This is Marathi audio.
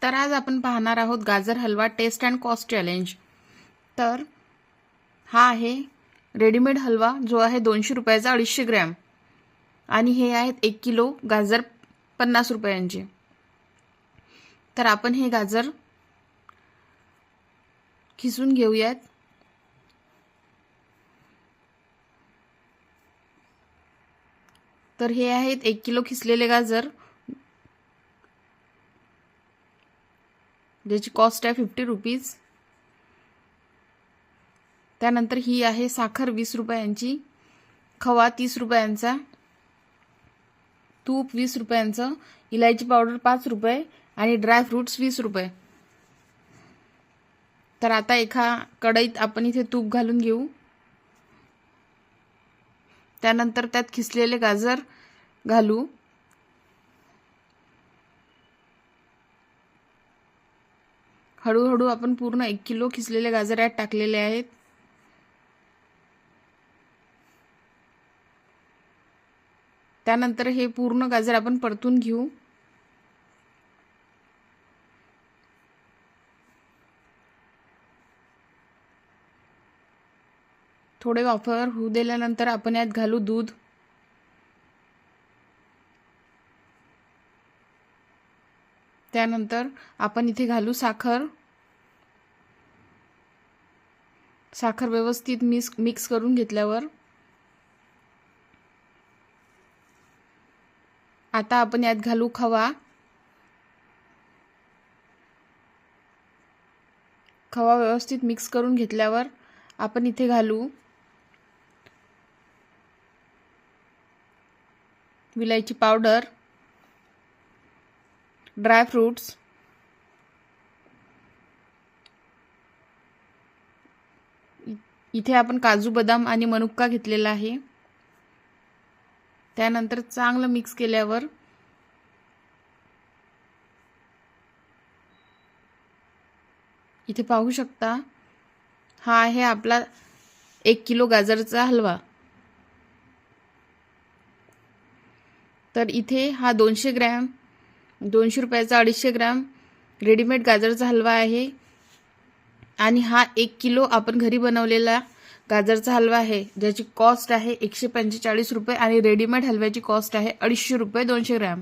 तर आज आपण पाहणार आहोत गाजर हलवा टेस्ट अँड कॉस्ट चॅलेंज। तर हा आहे रेडीमेड हलवा जो आहे 200 रुपयाचा 250 ग्रॅम आणि हे आहेत 1 किलो गाजर 50 रुपयांचे। तर आपण हे गाजर खिसून घेऊयात। तर हे आहेत 1 किलो खिसलेले गाजर, ज्याची कॉस्ट आहे 50 रुपीज। त्यानंतर ही आहे साखर 20 रुपयांची, खवा 30 रुपयांचा, तूप 20 रुपयांचं, इलायची पावडर 5 रुपये आणि ड्राय फ्रूट्स 20 रुपये। तर आता एका कढईत आपण इथे तूप घालून घेऊ। त्यानंतर त्यात खिसलेले गाजर घालू। हळूहळू आपण पूर्ण 1 किलो खिसलेले गाजर यात टाकलेले आहेत। त्यानंतर हे पूर्ण गाजर आपण परतून घेऊ। थोडे वाफर होऊ दिल्यानंतर आपण यात घालू दूध। त्यानंतर आपण इथे घालू साखर। साखर व्यवस्थित मिक्स करून घेतल्यावर आता आपण यात घालू खवा। खवा व्यवस्थित मिक्स करून घेतल्यावर आपण इथे घालू विलायची पावडर, ड्राय फ्रूट्स, इथे आपण काजू बदाम आणि मनुक्का घेतलेला आहे। त्यानंतर चांगलं मिक्स केल्यावर इथे पाहू शकता हा आहे आपला 1 किलो गाजरचा हलवा। तर इथे हा 200 ग्रॅम 200 रुपयाचा 250 ग्रॅम रेडीमेड गाजरचा हलवा आहे आणि हा 1 किलो आपण घरी बनवलेला गाजरचा हलवा आहे, ज्याची कॉस्ट आहे 145 रुपये आणि रेडीमेड हलव्याची कॉस्ट आहे 250 रुपये 200 ग्रॅम।